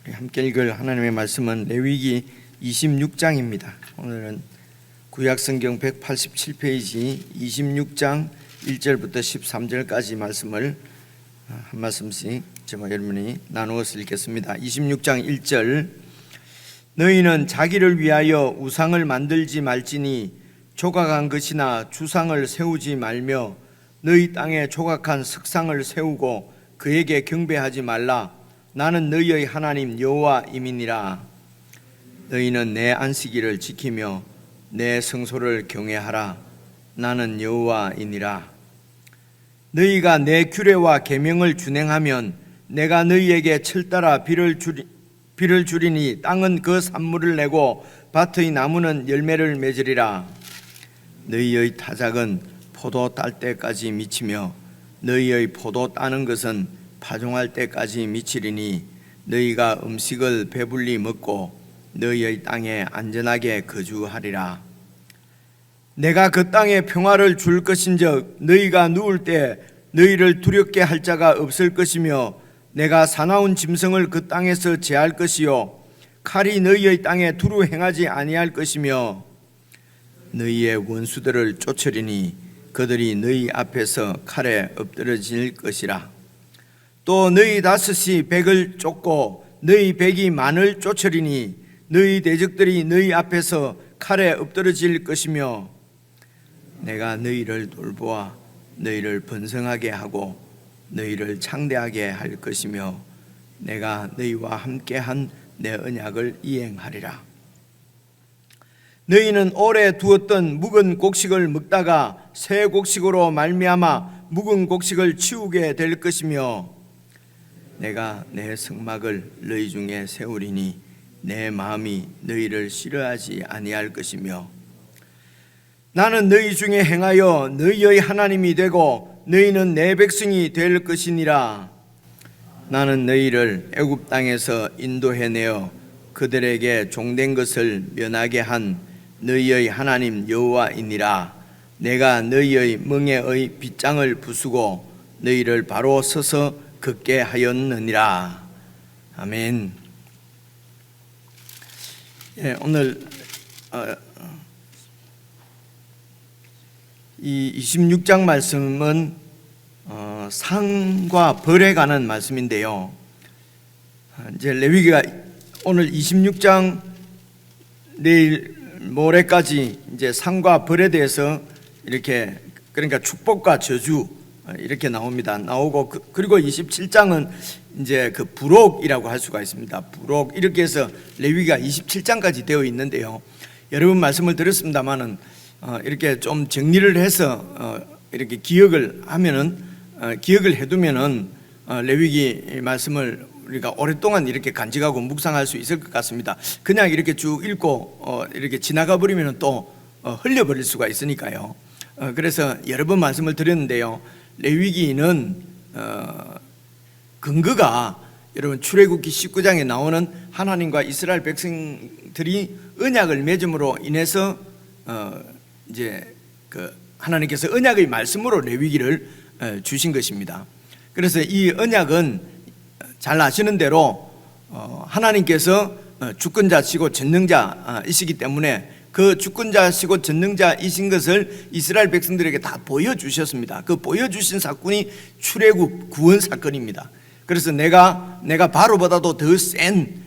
우리 함께 읽을 하나님의 말씀은 레위기 26장입니다. 오늘은 구약성경 187페이지 26장 1절부터 13절까지 말씀을 한 말씀씩 저와 여러분이 나누어서 읽겠습니다. 26장 1절 너희는 자기를 위하여 우상을 만들지 말지니 조각한 것이나 주상을 세우지 말며 너희 땅에 조각한 석상을 세우고 그에게 경배하지 말라. 나는 너희의 하나님 여호와임이니라. 너희는 내 안식일을 지키며 내 성소를 경외하라. 나는 여호와이니라. 너희가 내 규례와 계명을 준행하면 내가 너희에게 철따라 비를 주리니 땅은 그 산물을 내고 밭의 나무는 열매를 맺으리라. 너희의 타작은 포도 딸 때까지 미치며 너희의 포도 따는 것은 파종할 때까지 미치리니 너희가 음식을 배불리 먹고 너희의 땅에 안전하게 거주하리라. 내가 그 땅에 평화를 줄 것인즉 너희가 누울 때 너희를 두렵게 할 자가 없을 것이며 내가 사나운 짐승을 그 땅에서 제할 것이요 칼이 너희의 땅에 두루 행하지 아니할 것이며 너희의 원수들을 쫓으리니 그들이 너희 앞에서 칼에 엎드러질 것이라. 또 너희 다섯이 백을 쫓고 너희 백이 만을 쫓으리니 너희 대적들이 너희 앞에서 칼에 엎드러질 것이며 내가 너희를 돌보아 너희를 번성하게 하고 너희를 창대하게 할 것이며 내가 너희와 함께한 내 언약을 이행하리라. 너희는 오래 두었던 묵은 곡식을 먹다가 새 곡식으로 말미암아 묵은 곡식을 치우게 될 것이며 내가 내 성막을 너희 중에 세우리니 내 마음이 너희를 싫어하지 아니할 것이며 나는 너희 중에 행하여 너희의 하나님이 되고 너희는 내 백성이 될 것이니라. 나는 너희를 애굽 땅에서 인도해내어 그들에게 종된 것을 면하게 한 너희의 하나님 여호와이니라. 내가 너희의 멍에의 빗장을 부수고 너희를 바로 서서 걷게 하였느니라. 아멘. 오늘 이 26장 말씀은 상과 벌에 관한 말씀인데요. 이제 레위기가 오늘 26장 내일 모레까지 이제 상과 벌에 대해서 이렇게 그러니까 축복과 저주 이렇게 나오고 그리고 27장은 이제 그 부록이라고 할 수가 있습니다. 부록 이렇게 해서 레위기가 27장까지 되어 있는데요. 여러분 말씀을 들었습니다만은 이렇게 좀 정리를 해서 이렇게 기억을 해두면은 레위기 말씀을 우리가 오랫동안 이렇게 간직하고 묵상할 수 있을 것 같습니다. 그냥 이렇게 쭉 읽고 이렇게 지나가 버리면 또 흘려버릴 수가 있으니까요. 그래서 여러 번 말씀을 드렸는데요. 레위기는 근거가 여러분 출애굽기 19장에 나오는 하나님과 이스라엘 백성들이 언약을 맺음으로 인해서 이제 그 하나님께서 언약의 말씀으로 레위기를 주신 것입니다. 그래서 이 언약은 잘 아시는 대로 하나님께서 주권자시고 전능자이시기 때문에 그 주권자시고 전능자이신 것을 이스라엘 백성들에게 다 보여주셨습니다. 그 보여주신 사건이 출애굽 구원 사건입니다. 그래서 내가 바로보다도 더 센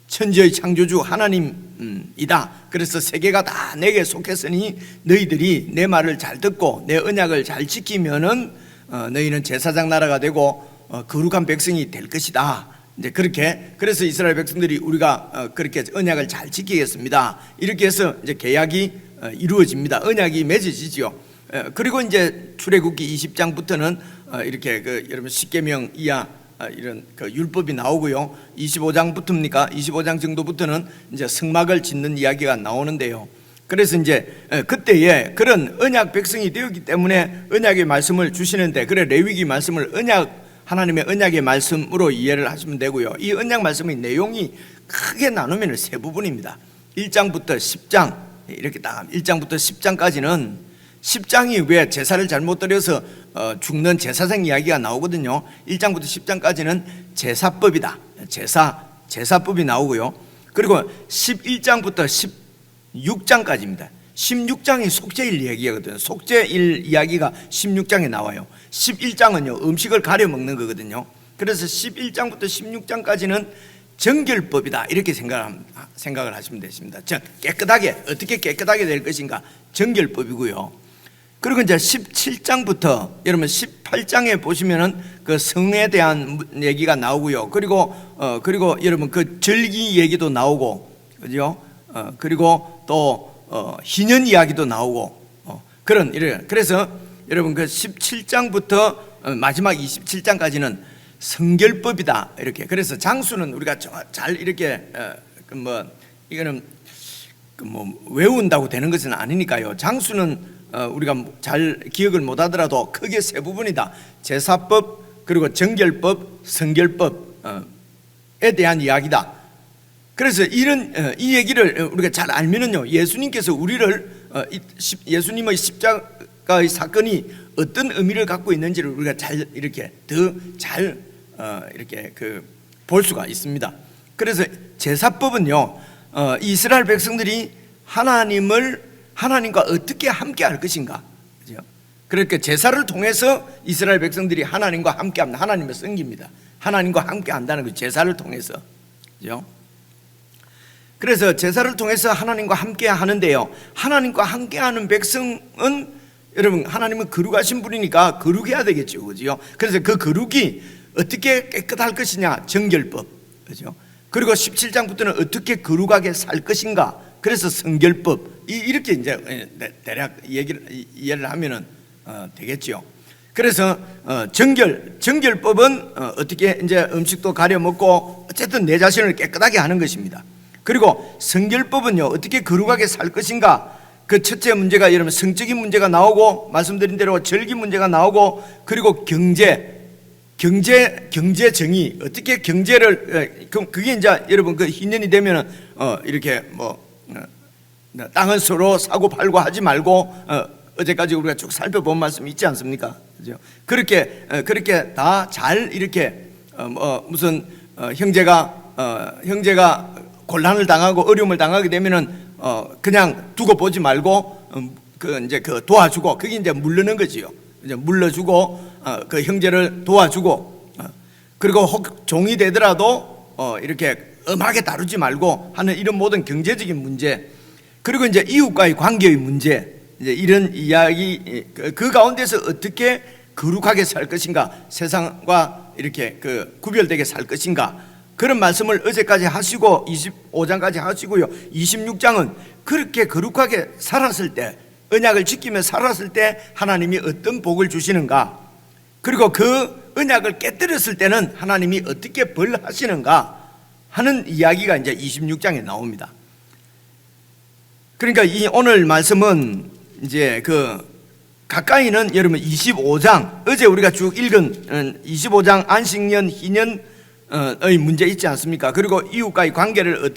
천지의 창조주 하나님이다. 그래서 세계가 다 내게 속했으니 너희들이 내 말을 잘 듣고 내 언약을 잘 지키면은 너희는 제사장 나라가 되고 거룩한 백성이 될 것이다. 이제 그렇게 그래서 이스라엘 백성들이 우리가 그렇게 언약을 잘 지키겠습니다. 이렇게 해서 이제 계약이 이루어집니다. 언약이 맺어지죠. 그리고 이제 출애굽기 20장부터는 이렇게 그 여러분 십계명 이하 이런 그 율법이 나오고요. 25장부터입니까? 25장 정도부터는 이제 성막을 짓는 이야기가 나오는데요. 그래서 이제 그때에 그런 언약 백성이 되었기 때문에 언약의 말씀을 주시는데 그래 레위기 말씀을 하나님의 언약의 말씀으로 이해를 하시면 되고요. 이 언약 말씀의 내용이 크게 나누면 세 부분입니다. 1장부터 10장 이렇게 딱 1장부터 10장까지는 10장이 왜 제사를 잘못 드려서 죽는 제사장 이야기가 나오거든요. 1장부터 10장까지는 제사법이다. 제사법이 나오고요. 그리고 11장부터 16장까지입니다. 16장이 속죄일 이야기거든요. 속죄일 이야기가 16장에 나와요. 11장은요 음식을 가려 먹는 거거든요. 그래서 11장부터 16장까지는 정결법이다 이렇게 생각을 하시면 되십니다. 깨끗하게 어떻게 깨끗하게 될 것인가 정결법이고요. 그리고 이제 17장부터 여러분 18장에 보시면은 그 성에 대한 얘기가 나오고요. 그리고 여러분 그 절기 얘기도 나오고, 그죠? 그리고 또 희년 이야기도 나오고, 그래서 여러분 그 17장부터 마지막 27장까지는 성결법이다 이렇게. 그래서 장수는 우리가 잘 이렇게 이거는 외운다고 되는 것은 아니니까요. 장수는 우리가 잘 기억을 못하더라도 크게 세 부분이다. 제사법, 그리고 정결법, 성결법에 대한 이야기다. 그래서 이 얘기를 우리가 잘 알면은요, 예수님께서 예수님의 십자가의 사건이 어떤 의미를 갖고 있는지를 우리가 잘 이렇게 이렇게 볼 수가 있습니다. 그래서 제사법은요, 이스라엘 백성들이 하나님과 어떻게 함께 할 것인가, 그죠? 그러니까 제사를 통해서 이스라엘 백성들이 하나님과 함께합니다. 하나님의 성기입니다. 하나님과 함께한다는 거 제사를 통해서, 그죠? 그래서 제사를 통해서 하나님과 함께 하는데요, 하나님과 함께하는 백성은 여러분 하나님은 거룩하신 분이니까 거룩해야 되겠죠, 그죠? 그래서 그 거룩이 어떻게 깨끗할 것이냐, 정결법, 그죠? 그리고 17장부터는 어떻게 거룩하게 살 것인가, 그래서 성결법, 이렇게 이제 대략 이해를 하면은 되겠죠. 그래서 정결법은 어떻게 이제 음식도 가려 먹고 어쨌든 내 자신을 깨끗하게 하는 것입니다. 그리고 성결법은요, 어떻게 거룩하게 살 것인가. 그 첫째 문제가 여러분 성적인 문제가 나오고, 말씀드린 대로 절기 문제가 나오고, 그리고 경제 정의, 어떻게 경제를, 그게 이제 여러분 그 희년이 되면은 이렇게 땅은 서로 사고 팔고 하지 말고, 어제까지 우리가 쭉 살펴본 말씀이 있지 않습니까? 그죠? 그렇게 다 잘 이렇게 무슨 형제가 곤란을 당하고 어려움을 당하게 되면은 그냥 두고 보지 말고 도와주고, 그게 이제 물르는 거지요. 이제 물러주고 그 형제를 도와주고, 그리고 혹 종이 되더라도 이렇게 엄하게 다루지 말고 하는 이런 모든 경제적인 문제, 그리고 이제 이웃과의 관계의 문제, 이제 이런 이야기, 그 가운데서 어떻게 거룩하게 살 것인가, 세상과 이렇게 구별되게 살 것인가, 그런 말씀을 어제까지 하시고 25장까지 하시고요. 26장은 그렇게 거룩하게 살았을 때, 언약을 지키며 살았을 때 하나님이 어떤 복을 주시는가, 그리고 그 언약을 깨뜨렸을 때는 하나님이 어떻게 벌하시는가 하는 이야기가 이제 26장에 나옵니다. 그러니까 이 오늘 말씀은 이제 가까이는 여러분 25장, 어제 우리가 쭉 읽은 25장 안식년, 희년의 문제 있지 않습니까? 그리고 이웃과의 관계를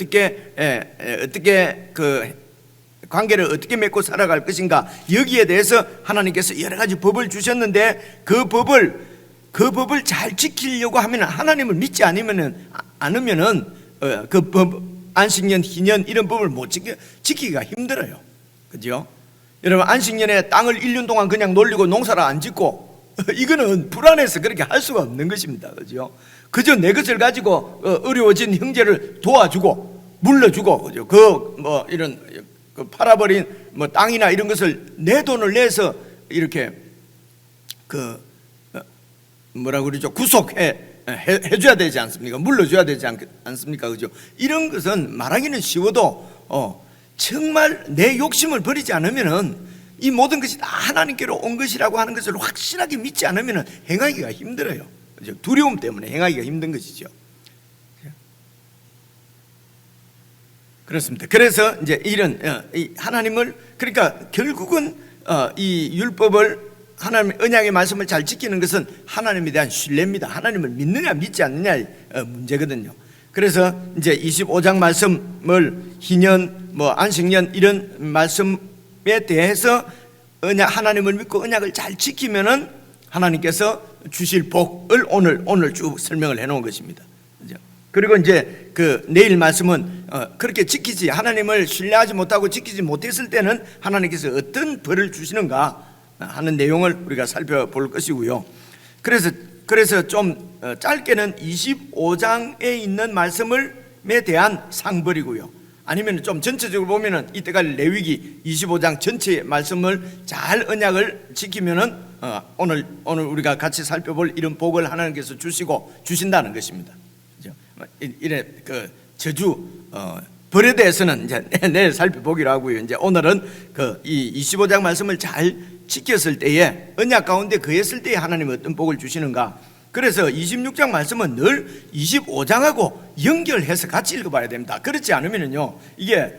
관계를 어떻게 맺고 살아갈 것인가, 여기에 대해서 하나님께서 여러 가지 법을 주셨는데, 그 법을 잘 지키려고 하면 하나님을 믿지 않으면은 그 법, 안식년, 희년 이런 법을 못 지키기가 힘들어요, 그죠? 여러분 안식년에 땅을 1년 동안 그냥 놀리고 농사를 안 짓고 이거는 불안해서 그렇게 할 수가 없는 것입니다, 그죠? 그저 내 것을 가지고 어려워진 형제를 도와주고 물러주고, 그죠? 이런 팔아버린 땅이나 이런 것을 내 돈을 내서 이렇게 뭐라고 그러죠? 해줘야 되지 않습니까? 물러줘야 되지 않습니까? 그죠? 이런 것은 말하기는 쉬워도 정말 내 욕심을 버리지 않으면은 이 모든 것이 다 하나님께로 온 것이라고 하는 것을 확실하게 믿지 않으면은 행하기가 힘들어요, 그죠? 두려움 때문에 행하기가 힘든 것이죠. 그렇습니다. 그래서 이제 이런 하나님을, 그러니까 결국은 이 율법을, 하나님의 언약의 말씀을 잘 지키는 것은 하나님에 대한 신뢰입니다. 하나님을 믿느냐 믿지 않느냐의 문제거든요. 그래서 이제 25장 말씀을 희년, 안식년 이런 말씀에 대해서 하나님을 믿고 언약을 잘 지키면은 하나님께서 주실 복을 오늘 쭉 설명을 해놓은 것입니다. 그죠? 그리고 이제 그 내일 말씀은 그렇게 지키지 하나님을 신뢰하지 못하고 지키지 못했을 때는 하나님께서 어떤 벌을 주시는가 하는 내용을 우리가 살펴볼 것이고요. 그래서 좀 짧게는 25장에 있는 말씀에 대한 상벌이고요. 아니면 좀 전체적으로 보면은 이때까지 레위기 25장 전체 말씀을 잘 언약을 지키면은 오늘 우리가 같이 살펴볼 이런 복을 하나님께서 주신다는 것입니다. 이래 그 저주 벌에 대해서는 이제 내일 살펴보기로 하고요. 이제 오늘은 그 이 25장 말씀을 잘 지켰을 때에 언약 가운데 거했을 때에 하나님이 어떤 복을 주시는가. 그래서 26장 말씀은 늘 25장하고 연결해서 같이 읽어봐야 됩니다. 그렇지 않으면요 이게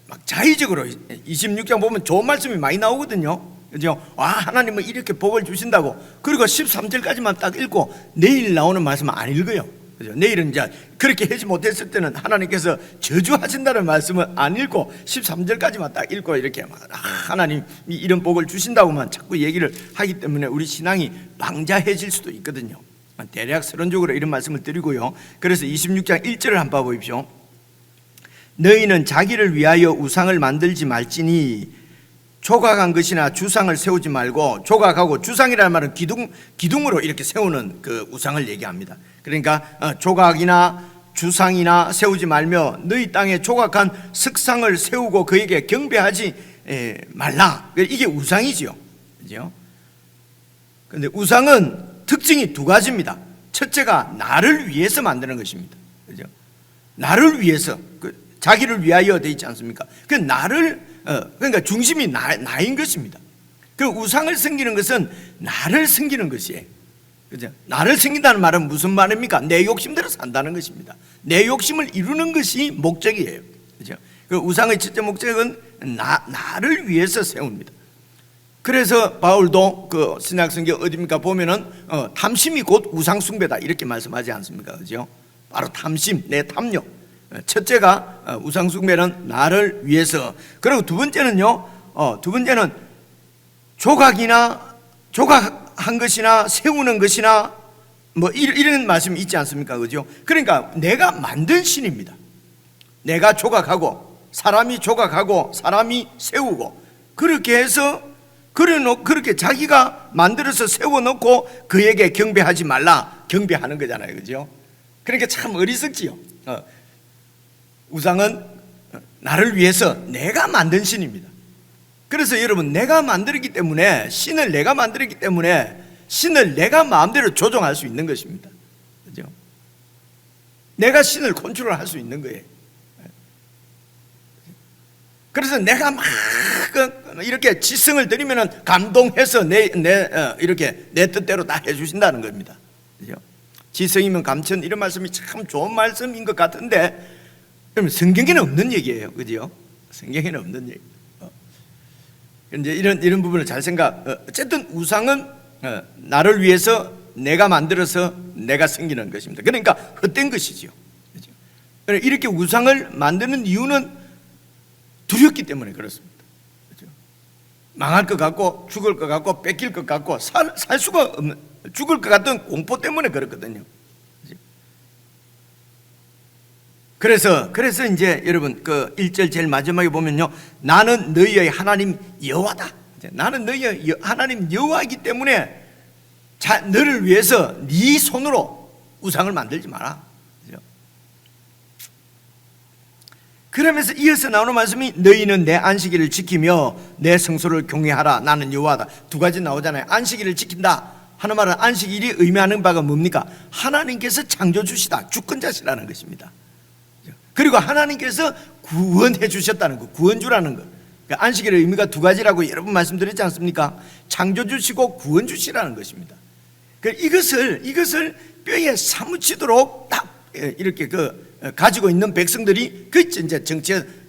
막 자의적으로 26장 보면 좋은 말씀이 많이 나오거든요. 그죠? 하나님은 이렇게 복을 주신다고. 그리고 13절까지만 딱 읽고 내일 나오는 말씀은 안 읽어요. 그죠? 내일은 이제 그렇게 하지 못했을 때는 하나님께서 저주하신다는 말씀을 안 읽고 13절까지만 딱 읽고 이렇게 하나님이 이런 복을 주신다고만 자꾸 얘기를 하기 때문에 우리 신앙이 방자해질 수도 있거든요. 대략 서론적으로 이런 말씀을 드리고요. 그래서 26장 1절을 한번 봐보십시오. 너희는 자기를 위하여 우상을 만들지 말지니 조각한 것이나 주상을 세우지 말고, 조각하고 주상이라는 말은 기둥으로 이렇게 세우는 그 우상을 얘기합니다. 그러니까 조각이나 주상이나 세우지 말며 너희 땅에 조각한 석상을 세우고 그에게 경배하지 말라. 이게 우상이지요. 그죠? 근데 우상은 특징이 두 가지입니다. 첫째가 나를 위해서 만드는 것입니다. 그죠? 나를 위해서, 자기를 위하여 되어 있지 않습니까? 그 나를 그러니까 중심이 나인 것입니다. 그 우상을 섬기는 것은 나를 섬기는 것이에요. 그죠? 나를 섬긴다는 말은 무슨 말입니까? 내 욕심대로 산다는 것입니다. 내 욕심을 이루는 것이 목적이에요. 그죠? 그 우상의 첫째 목적은 나를 위해서 세웁니다. 그래서 바울도 그 신약성경 어디입니까? 보면은 탐심이 곧 우상숭배다 이렇게 말씀하지 않습니까? 그죠? 바로 탐심, 내 탐욕. 첫째가 우상숭배는 나를 위해서. 그리고 두 번째는요, 두 번째는 조각한 것이나 세우는 것이나 뭐 이런 말씀이 있지 않습니까? 그죠? 그러니까 내가 만든 신입니다. 내가 조각하고 사람이 조각하고 사람이 세우고 그렇게 해서 그렇게 자기가 만들어서 세워놓고 그에게 경배하지 말라, 경배하는 거잖아요. 그죠? 그러니까 참 어리석지요. 우상은 나를 위해서 내가 만든 신입니다. 그래서 여러분, 내가 만들었기 때문에, 신을 내가 만들었기 때문에 신을 내가 마음대로 조종할 수 있는 것입니다. 그죠? 내가 신을 컨트롤할 수 있는 거예요. 그래서 내가 막 이렇게 지성을 들이면 감동해서 이렇게 내 뜻대로 다 해주신다는 겁니다. 그죠? 지성이면 감천, 이런 말씀이 참 좋은 말씀인 것 같은데 그러면 성경에는 없는 얘기예요. 그죠? 성경에는 없는 얘기. 이제 이런 부분을 잘 어쨌든 우상은 나를 위해서 내가 만들어서 내가 섬기는 것입니다. 그러니까 헛된 것이죠. 그죠? 이렇게 우상을 만드는 이유는 두렵기 때문에 그렇습니다. 그죠? 망할 것 같고, 죽을 것 같고, 뺏길 것 같고, 살 수가 없는, 죽을 것 같은 공포 때문에 그렇거든요. 그래서 이제 여러분 그 1절 제일 마지막에 보면요, 나는 너희의 하나님 여호와다. 나는 너희의 하나님 여호와이기 때문에 너를 위해서 네 손으로 우상을 만들지 마라. 그러면서 이어서 나오는 말씀이 너희는 내 안식일을 지키며 내 성소를 경외하라. 나는 여호와다. 두 가지 나오잖아요. 안식일을 지킨다 하는 말은, 안식일이 의미하는 바가 뭡니까? 하나님께서 창조주시다, 주권자시라는 것입니다. 그리고 하나님께서 구원해 주셨다는 거, 구원주라는 거. 그러니까 안식일의 의미가 두 가지라고 여러 번 말씀드렸지 않습니까? 창조주시고 구원주시라는 것입니다. 이것을 뼈에 사무치도록 딱 이렇게 가지고 있는 백성들이 그 이제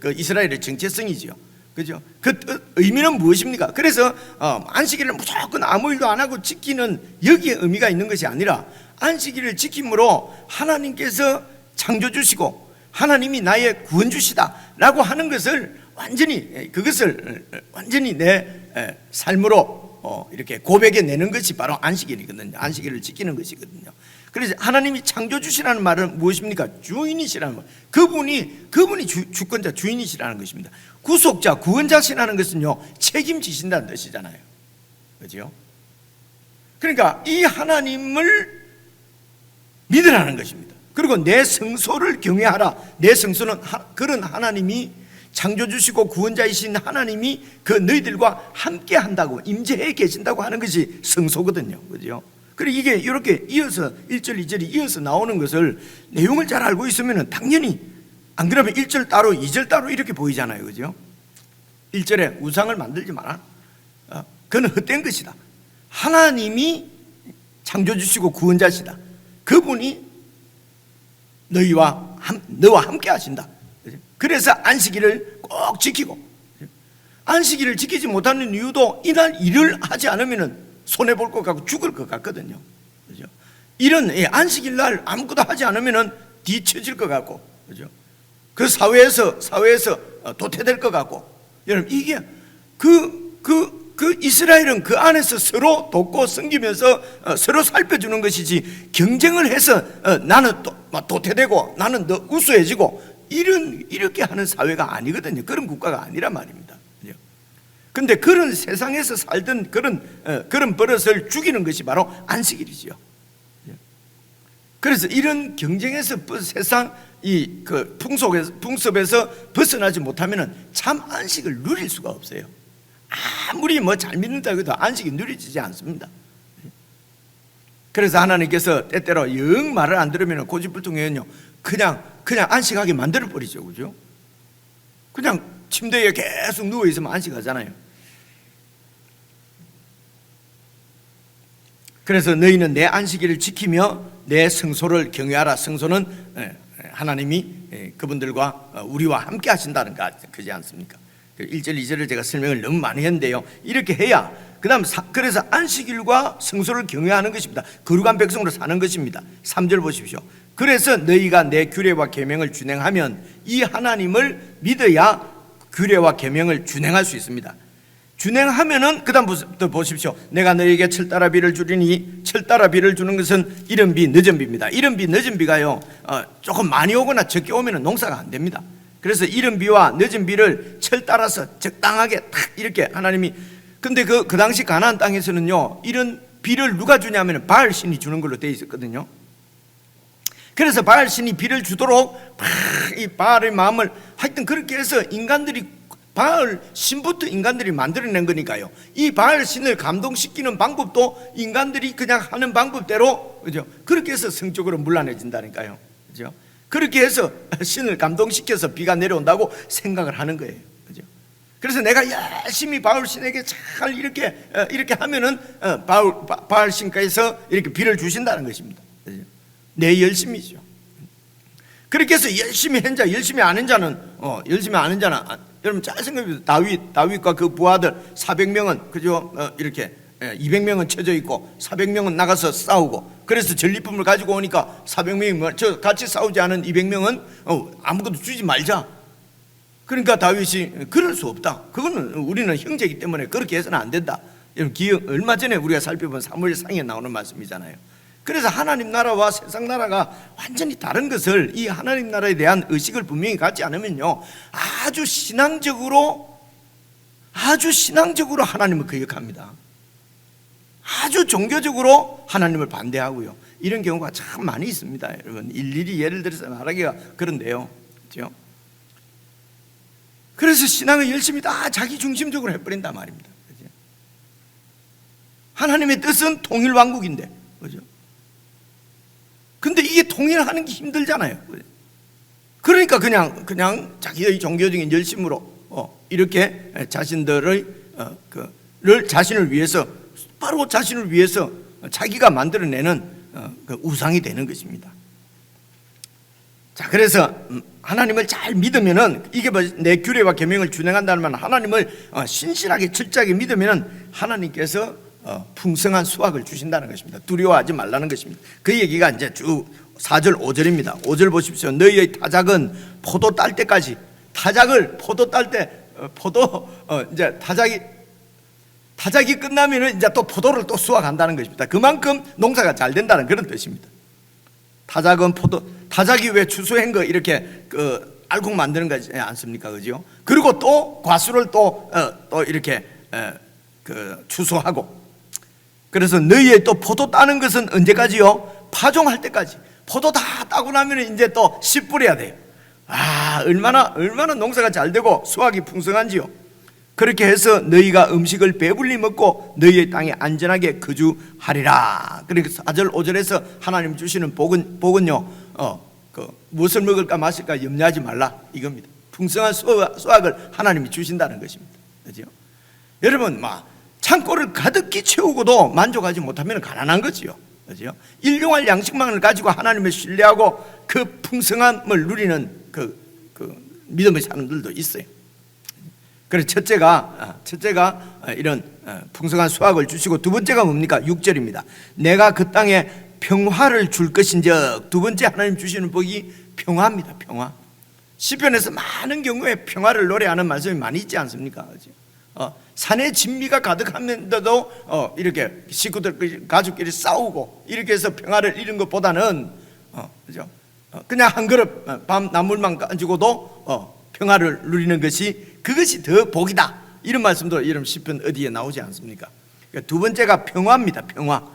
이스라엘의 정체성이지요. 그죠? 그 의미는 무엇입니까? 그래서 안식일을 무조건 아무 일도 안 하고 지키는 여기에 의미가 있는 것이 아니라, 안식일을 지킴으로 하나님께서 창조주시고 하나님이 나의 구원주시다라고 하는 것을 완전히 내 삶으로 이렇게 고백해 내는 것이 바로 안식일이거든요. 안식일을 지키는 것이거든요. 그래서 하나님이 창조주시라는 말은 무엇입니까? 주인이시라는 말. 그분이 주권자, 주인이시라는 것입니다. 구속자, 구원자시라는 것은요, 책임지신다는 뜻이잖아요. 그렇죠? 그러니까 이 하나님을 믿으라는 것입니다. 그리고 내 성소를 경외하라. 내 성소는 그런 하나님이, 창조주시고 구원자이신 하나님이 그 너희들과 함께 한다고, 임재해 계신다고 하는 것이 성소거든요. 그죠? 그리고 이게 이렇게 이어서 1절, 2절이 이어서 나오는 것을 내용을 잘 알고 있으면 당연히, 안 그러면 1절 따로 2절 따로 이렇게 보이잖아요. 그죠? 1절에 우상을 만들지 마라. 그건 헛된 것이다. 하나님이 창조주시고 구원자시다. 그분이 너와 함께 하신다. 그래서 안식일을 꼭 지키고, 안식일을 지키지 못하는 이유도 이날 일을 하지 않으면 손해볼 것 같고 죽을 것 같거든요. 그죠? 이런 안식일 날 아무것도 하지 않으면 뒤처질 것 같고, 그죠? 그 사회에서 도태될 것 같고, 여러분, 이게 그 이스라엘은 그 안에서 서로 돕고 섬기면서 서로 살펴주는 것이지, 경쟁을 해서 나는 도태되고 나는 더 우수해지고 이렇게 하는 사회가 아니거든요. 그런 국가가 아니란 말입니다. 근데 그런 세상에서 살던 그런 버릇을 죽이는 것이 바로 안식일이죠. 그래서 이런 경쟁에서 세상 그 풍습에서 벗어나지 못하면 참 안식을 누릴 수가 없어요. 아무리 잘 믿는다고 해도 안식이 누려지지 않습니다. 그래서 하나님께서 때때로 영 말을 안 들으면 고집불통해요. 그냥 안식하게 만들어 버리죠. 그죠? 그냥 침대에 계속 누워 있으면 안식하잖아요. 그래서 너희는 내 안식일을 지키며 내 성소를 경외하라. 성소는 하나님이 그분들과 우리와 함께 하신다는 거지 않습니까? 1절, 2절을 제가 설명을 너무 많이 했는데요, 이렇게 해야 그래서 안식일과 성소를 경외하는 것입니다. 거룩한 백성으로 사는 것입니다. 3절 보십시오. 그래서 너희가 내 규례와 계명을 준행하면, 이 하나님을 믿어야 규례와 계명을 준행할 수 있습니다. 준행하면은 그다음부터 보십시오. 내가 너희에게 철따라 비를 주리니, 철따라 비를 주는 것은 이른비 늦은비입니다. 이른비 늦은비가요, 조금 많이 오거나 적게 오면 농사가 안 됩니다. 그래서 이른비와 늦은비를 철따라서 적당하게 탁 이렇게 하나님이, 근데 그 당시 가나안 땅에서는요, 이런 비를 누가 주냐면 바알 신이 주는 걸로 되어 있었거든요. 그래서 바알 신이 비를 주도록 이 바알의 마음을, 하여튼 그렇게 해서 바알 신부터 인간들이 만들어낸 거니까요. 이 바알 신을 감동시키는 방법도 인간들이 그냥 하는 방법대로, 그죠? 그렇게 해서 성적으로 문란해진다니까요. 그죠? 그렇게 해서 신을 감동시켜서 비가 내려온다고 생각을 하는 거예요. 그죠? 그래서 내가 열심히 바알 신에게 잘 이렇게 하면은 바알 신께서 이렇게 비를 주신다는 것입니다. 그죠? 내 열심이죠. 그렇게 해서 열심히 한 자, 열심히 안 한 자는 여러분 잘 생각해보세요. 다윗과 그 부하들 400명은 그죠? 이렇게 200명은 쳐져 있고 400명은 나가서 싸우고, 그래서 전리품을 가지고 오니까 400명이 같이 싸우지 않은 200명은 아무것도 주지 말자. 그러니까 다윗이 그럴 수 없다. 그거는 우리는 형제이기 때문에 그렇게 해서는 안 된다. 여러분 얼마 전에 우리가 살펴본 사무엘상에 나오는 말씀이잖아요. 그래서 하나님 나라와 세상 나라가 완전히 다른 것을, 이 하나님 나라에 대한 의식을 분명히 갖지 않으면요, 아주 신앙적으로 하나님을 거역합니다. 아주 종교적으로 하나님을 반대하고요. 이런 경우가 참 많이 있습니다. 여러분, 일일이 예를 들어서 말하기가 그런데요. 그렇죠? 그래서 신앙을 열심히 다 자기 중심적으로 해버린단 말입니다. 그렇죠? 하나님의 뜻은 통일왕국인데, 그렇죠? 근데 이게 통일하는 게 힘들잖아요. 그러니까 그냥 자기의 종교적인 열심으로 이렇게 자신을 위해서, 바로 자신을 위해서 자기가 만들어내는 그 우상이 되는 것입니다. 자, 그래서 하나님을 잘 믿으면은, 이게 내 규례와 계명을 준행한다는 말, 하나님을 신실하게 철저하게 믿으면은 하나님께서 풍성한 수확을 주신다는 것입니다. 두려워하지 말라는 것입니다. 그 얘기가 이제 쭉 4절 5절입니다. 5절 보십시오. 너희의 타작은 포도 딸 때까지, 포도 딸 때 이제 타작이 끝나면은 이제 또 포도를 또 수확한다는 것입니다. 그만큼 농사가 잘 된다는 그런 뜻입니다. 타작은 타작이 왜 추수한 거 이렇게 알콩 만드는 거지 않습니까? 그죠? 그리고 또 과수를 또 이렇게 추수하고. 그래서 너희의 또 포도 따는 것은 언제까지요? 파종할 때까지. 포도 다 따고 나면 이제 또 씨 뿌려야 돼요. 얼마나 농사가 잘 되고 수확이 풍성한지요. 그렇게 해서 너희가 음식을 배불리 먹고 너희의 땅에 안전하게 거주하리라. 그러니까 4절 5절에서 하나님 주시는 복은요, 무엇을 먹을까 마실까 염려하지 말라 이겁니다. 풍성한 수확을 하나님이 주신다는 것입니다. 그죠? 여러분, 창고를 가득히 채우고도 만족하지 못하면 가난한 거지요. 그죠? 일용할 양식만을 가지고 하나님을 신뢰하고 그 풍성함을 누리는 그 믿음의 사람들도 있어요. 그래서 첫째가 이런 풍성한 수확을 주시고, 두 번째가 뭡니까? 6절입니다. 내가 그 땅에 평화를 줄 것인즉. 두 번째 하나님 주시는 복이 평화입니다. 평화. 시편에서 많은 경우에 평화를 노래하는 말씀이 많이 있지 않습니까? 산에 진미가 가득하면서도 이렇게 식구들 가족끼리 싸우고 이렇게 해서 평화를 잃은 것보다는 그죠? 그냥 한 그릇 나물만 가지고도 평화를 누리는 그것이 더 복이다. 이런 말씀도 이런 시편 어디에 나오지 않습니까? 그러니까 두 번째가 평화입니다. 평화.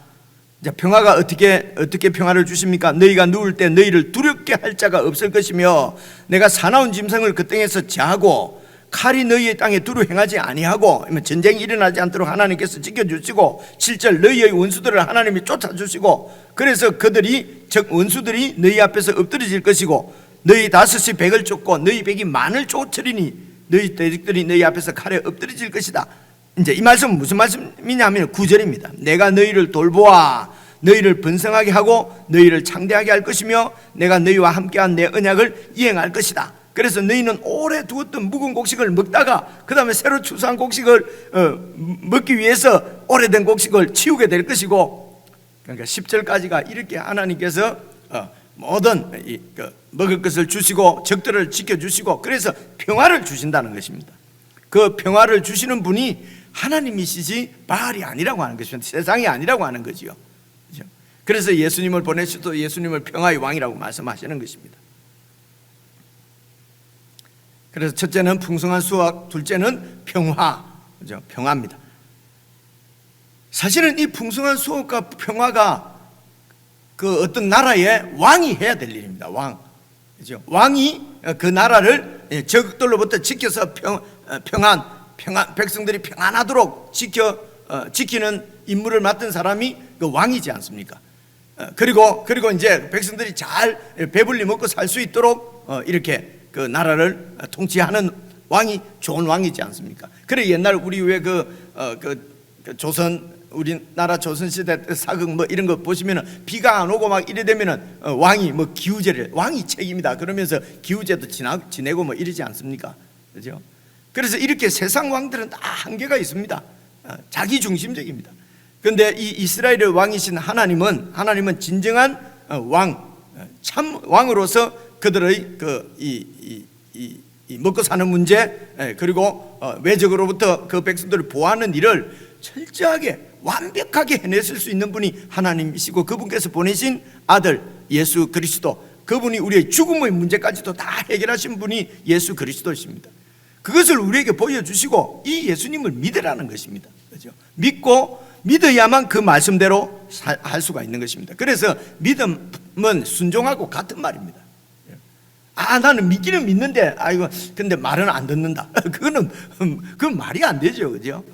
이제 평화가 어떻게 평화를 주십니까? 너희가 누울 때 너희를 두렵게 할 자가 없을 것이며 내가 사나운 짐승을 그 땅에서 제하고 칼이 너희의 땅에 두루 행하지 아니하고, 전쟁이 일어나지 않도록 하나님께서 지켜주시고, 7절 너희의 원수들을 하나님이 쫓아주시고, 그래서 즉 원수들이 너희 앞에서 엎드러질 것이고, 너희 다섯이 백을 쫓고 너희 백이 만을 쫓으리니 너희 대적들이 너희 앞에서 칼에 엎드러질 것이다. 이제 이 말씀은 무슨 말씀이냐면 9절입니다. 내가 너희를 돌보아 너희를 번성하게 하고 너희를 창대하게 할 것이며 내가 너희와 함께한 내 언약을 이행할 것이다. 그래서 너희는 오래 두었던 묵은 곡식을 먹다가 그 다음에 새로 추수한 곡식을 먹기 위해서 오래된 곡식을 치우게 될 것이고, 그러니까 10절까지가 이렇게 하나님께서 모든 먹을 것을 주시고 적들을 지켜주시고, 그래서 평화를 주신다는 것입니다. 그 평화를 주시는 분이 하나님이시지 바알이 아니라고 하는 것입니다. 세상이 아니라고 하는 거지요. 그래서 예수님을 보내셔도 예수님을 평화의 왕이라고 말씀하시는 것입니다. 그래서 첫째는 풍성한 수확, 둘째는 평화, 그죠? 평화입니다. 사실은 이 풍성한 수확과 평화가 그 어떤 나라의 왕이 해야 될 일입니다. 왕, 그죠? 왕이 그 나라를 적들로부터 지켜서 평안, 백성들이 평안하도록 지키는 임무를 맡은 사람이 그 왕이지 않습니까? 그리고 이제 백성들이 잘 배불리 먹고 살 수 있도록 이렇게 그 나라를 통치하는 왕이 좋은 왕이지 않습니까? 그래 옛날 우리 왜 우리나라 조선시대 사극 이런 거 보시면은 비가 안 오고 막 이래 되면은 왕이 기우제를 왕이 책임이다 그러면서 기우제도 지내고 이러지 않습니까? 그죠? 그래서 이렇게 세상 왕들은 다 한계가 있습니다. 자기 중심적입니다. 그런데 이 이스라엘의 왕이신 하나님은 진정한 왕, 참 왕으로서 그들의 이 먹고 사는 문제, 그리고 외적으로부터 그 백성들을 보호하는 일을 철저하게 완벽하게 해냈을 수 있는 분이 하나님이시고, 그분께서 보내신 아들 예수 그리스도, 그분이 우리의 죽음의 문제까지도 다 해결하신 분이 예수 그리스도이십니다. 그것을 우리에게 보여주시고 이 예수님을 믿으라는 것입니다. 그렇죠? 믿어야만 그 말씀대로 할 수가 있는 것입니다. 그래서 믿음은 순종하고 같은 말입니다. 나는 믿기는 믿는데 근데 말은 안 듣는다. 그건 말이 안 되죠. 그죠?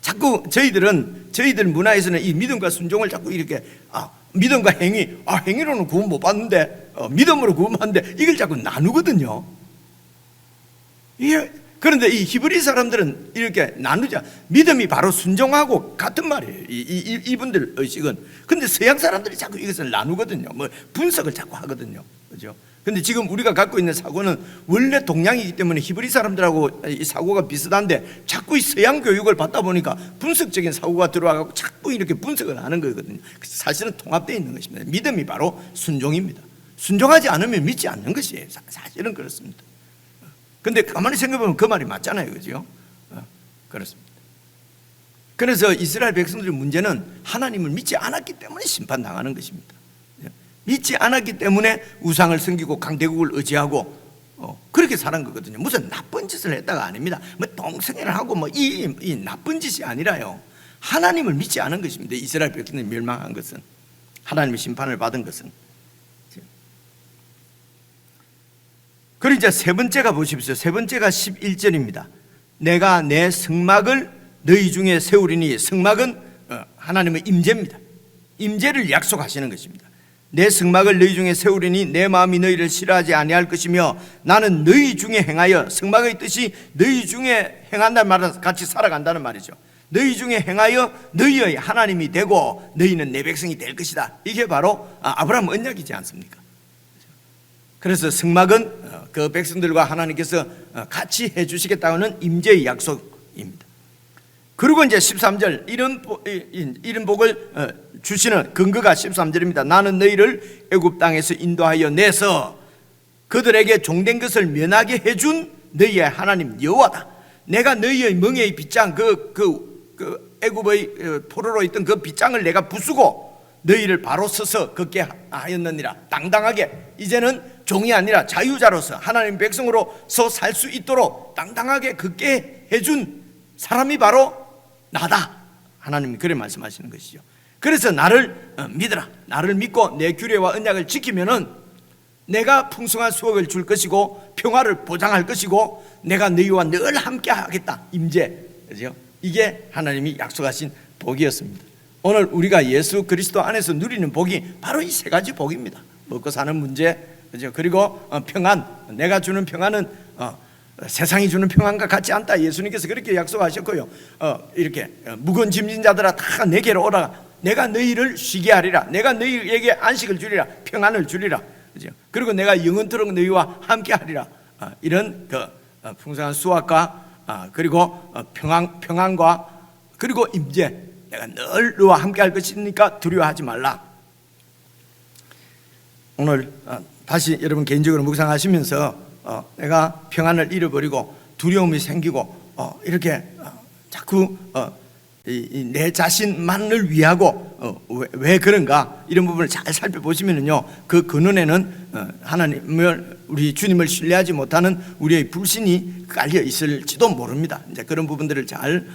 자꾸 저희들 문화에서는 이 믿음과 순종을 자꾸 이렇게 믿음과 행위로는 구원 못 받는데 믿음으로 구원 받는데 이걸 자꾸 나누거든요. 그런데 이 히브리 사람들은 이렇게 나누자. 믿음이 바로 순종하고 같은 말이에요. 이분들 의식은. 근데 서양 사람들이 자꾸 이것을 나누거든요. 분석을 자꾸 하거든요. 그죠? 근데 지금 우리가 갖고 있는 사고는 원래 동양이기 때문에 히브리 사람들하고 이 사고가 비슷한데 자꾸 이 서양 교육을 받다 보니까 분석적인 사고가 들어와서 자꾸 이렇게 분석을 하는 거거든요. 사실은 통합되어 있는 것입니다. 믿음이 바로 순종입니다. 순종하지 않으면 믿지 않는 것이에요. 사실은 그렇습니다. 근데 가만히 생각해보면 그 말이 맞잖아요. 그죠? 그렇습니다. 그래서 이스라엘 백성들의 문제는 하나님을 믿지 않았기 때문에 심판당하는 것입니다. 믿지 않았기 때문에 우상을 섬기고 강대국을 의지하고 그렇게 살은 거거든요. 무슨 나쁜 짓을 했다가 아닙니다. 뭐 동성애를 하고 뭐 이 나쁜 짓이 아니라요, 하나님을 믿지 않은 것입니다. 이스라엘 백성들이 멸망한 것은, 하나님의 심판을 받은 것은. 그리고 이제 세 번째가 보십시오. 세 번째가 11절입니다. 내가 내 성막을 너희 중에 세우리니, 성막은 하나님의 임재입니다. 임재를 약속하시는 것입니다. 내 성막을 너희 중에 세우리니 내 마음이 너희를 싫어하지 아니할 것이며 나는 너희 중에 행하여, 성막의 뜻이 너희 중에 행한다는 말은 같이 살아간다는 말이죠. 너희 중에 행하여 너희의 하나님이 되고 너희는 내 백성이 될 것이다. 이게 바로 아브라함 언약이지 않습니까? 그래서 성막은 그 백성들과 하나님께서 같이 해주시겠다는 임재의 약속입니다. 그리고 이제 13절, 이런 복을 주시는 근거가 13절입니다. 나는 너희를 애굽 땅에서 인도하여 내서 그들에게 종된 것을 면하게 해준 너희의 하나님 여호와다. 내가 너희의 멍에의 빗장, 그 애굽의 포로로 있던 그 빗장을 내가 부수고 너희를 바로 서서 걷게 하였느니라. 당당하게, 이제는 종이 아니라 자유자로서 하나님 백성으로서 살 수 있도록 당당하게 걷게 해준 사람이 바로 나다. 하나님이 그래 말씀하시는 것이죠. 그래서 나를 믿어라. 나를 믿고 내 규례와 언약을 지키면은 내가 풍성한 수확을 줄 것이고 평화를 보장할 것이고 내가 너희와 늘 함께 하겠다. 임재. 그죠? 이게 하나님이 약속하신 복이었습니다. 오늘 우리가 예수 그리스도 안에서 누리는 복이 바로 이 세 가지 복입니다. 먹고 사는 문제, 그죠? 그리고 평안. 내가 주는 평안은 세상이 주는 평안과 같지 않다. 예수님께서 그렇게 약속하셨고요. 이렇게 무거운 짐진 자들아 다 내게로 오라. 내가 너희를 쉬게 하리라. 내가 너희에게 안식을 주리라. 평안을 주리라. 그죠? 그리고 내가 영원토록 너희와 함께 하리라. 이런 풍성한 수확과 그리고 평안과 그리고 임재. 내가 늘 너와 함께 할 것이니까 두려워하지 말라. 오늘 다시 여러분 개인적으로 묵상하시면서 내가 평안을 잃어버리고 두려움이 생기고 이렇게 자꾸 내 자신만을 위하고 왜 그런가, 이런 부분을 잘 살펴보시면요, 그 근원에는 하나님을, 우리 주님을 신뢰하지 못하는 우리의 불신이 깔려 있을지도 모릅니다. 이제 그런 부분들을 잘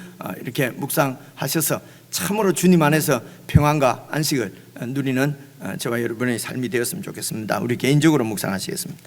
이렇게 묵상하셔서 참으로 주님 안에서 평안과 안식을 누리는 저와 여러분의 삶이 되었으면 좋겠습니다. 우리 개인적으로 묵상하시겠습니다.